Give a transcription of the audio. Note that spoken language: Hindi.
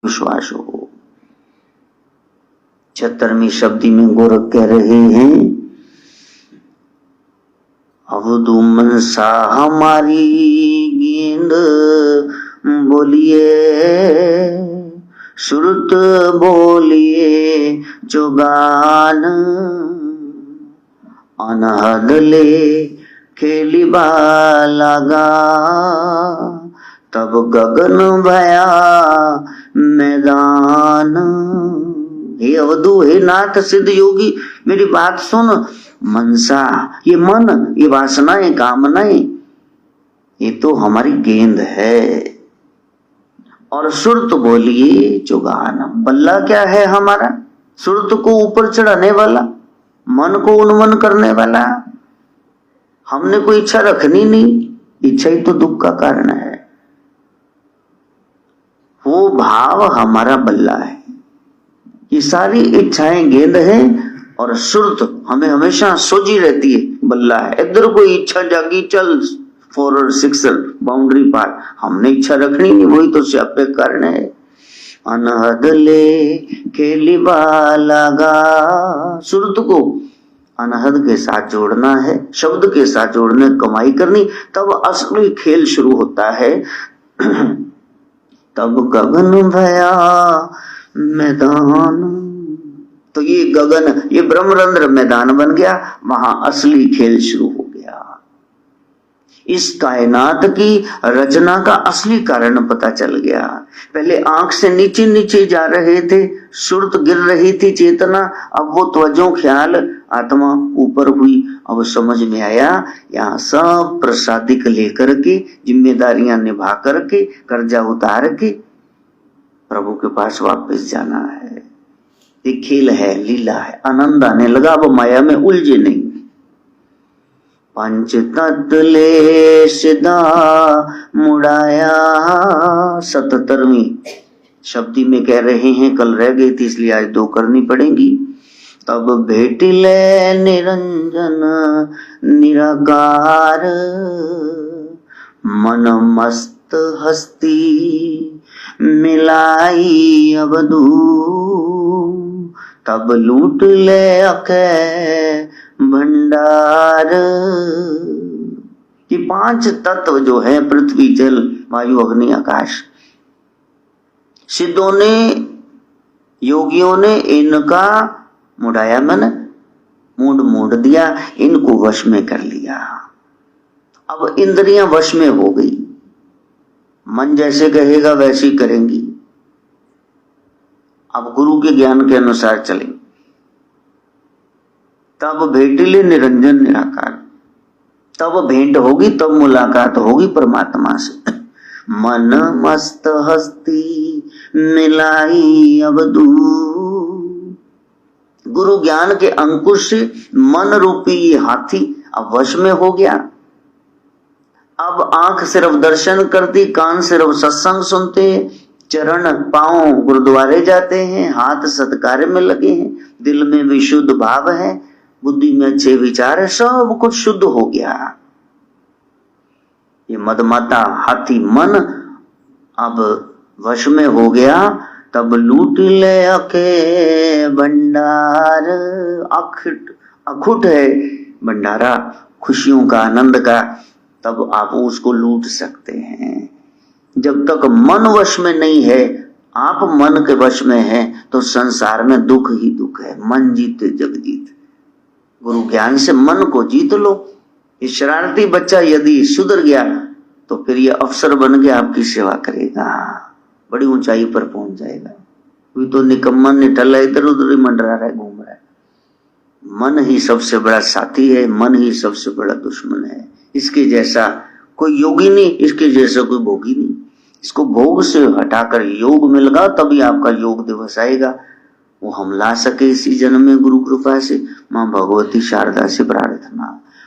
विश्वास हो। 76वीं शब्दी में गोरख कह रहे हैं, अवधू मनसा हमारी गेंद बोलिए, सुरत बोलिए चुगान, अनहद ले खेलिबा लगा, तब गगन भया मैदान। हे अवधू, हे नाथ सिद्ध योगी, मेरी बात सुन। मनसा, ये मन, ये वासनाएं, कामनाएं, ये तो हमारी गेंद है। और सुरत बोलिए चुगान, बल्ला क्या है हमारा? सुरत को ऊपर चढ़ाने वाला, मन को उन्मन करने वाला। हमने कोई इच्छा रखनी नहीं, इच्छा ही तो दुख का कारण है। वो भाव हमारा बल्ला है। ये सारी इच्छाएं गेंद है और सुरत हमें हमेशा सोची रहती है, बल्ला है। इधर कोई इच्छा जागी, चल 4 और 6 बाउंड्री पार, हमने इच्छा रखनी नहीं, वही तो स्यापे कारण है। अनहद ले खेलिबा लगा, सुरत को अनहद के साथ जोड़ना है, शब्द के साथ जोड़ने, कमाई करनी, तब असली खेल शुरू होता है। तब गगन भया मैदान, तो ये गगन, ये ब्रह्मरंध्र मैदान बन गया, वहां असली खेल शुरू हो गया। इस कायनात की रचना का असली कारण पता चल गया। पहले आंख से नीचे नीचे जा रहे थे, सुरत गिर रही थी चेतना, अब वो त्वजो ख्याल आत्मा ऊपर हुई। अब समझ में आया, यहाँ सब प्रसादिक लेकर के, जिम्मेदारियां निभा करके, कर्जा उतार के प्रभु के पास वापस जाना है। ये खेल है, लीला है, आनंद आने लगा, अब माया में उलझे नहीं। पंच तत्व ले सिदा मुड़ाया, 77वीं शब्दी में कह रहे हैं, कल रह गई थी इसलिए आज 2 करनी पड़ेंगी। तब भेटिले निरंजन निराकार, मन मस्त हस्ती मिलाई अवधू, तब लूट ले अके भंडार। ये 5 तत्व जो है, पृथ्वी जल वायु अग्नि आकाश, सिद्धों ने, योगियों ने इनका मुड़ाया, मन मूड दिया, इनको वश में कर लिया। अब इंद्रियां वश में हो गई, मन जैसे कहेगा वैसी करेंगी। अब गुरु के ज्ञान के अनुसार चलेंगे। तब भेटिले निरंजन निराकार, तब भेंट होगी, तब मुलाकात होगी परमात्मा से। मन मस्त हस्ती मिलाई अवधू, गुरु ज्ञान के अंकुश से मन रूपी ये हाथी अब वश में हो गया। अब आंख सिर्फ दर्शन करती, कान सिर्फ सत्संग सुनते, चरण पांव गुरुद्वारे जाते हैं, हाथ सत्कार्य में लगे हैं, दिल में विशुद्ध भाव है, बुद्धि में अच्छे विचार है, सब कुछ शुद्ध हो गया। ये मदमाता हाथी मन अब वश में हो गया। तब लूट ले अके भंडार, अखुट है भंडारा खुशियों का, आनंद का, तब आप उसको लूट सकते हैं। जब तक मन वश में नहीं है, आप मन के वश में हैं, तो संसार में दुख ही दुख है। मन जीते जग जीत, गुरु ज्ञान से मन को जीत लो। ये शरारती बच्चा यदि सुधर गया तो फिर ये अफसर बन के आपकी सेवा करेगा, बड़ी ऊंचाई पर पहुंच जाएगा। कोई तो निकम्मा निठल्ला इधर उधर ही मंडरा रहा है, घूम रहा है। मन ही सबसे बड़ा साथी है, मन ही सबसे बड़ा दुश्मन है। इसके जैसा कोई योगी नहीं, इसके जैसा कोई भोगी नहीं। इसको भोग से हटाकर योग मिल गया, तभी आपका योग दिवस आएगा। वो हम ला सके इसी जन्म में गुरु कृपा से। मां भगवती शारदा से प्रार्थना।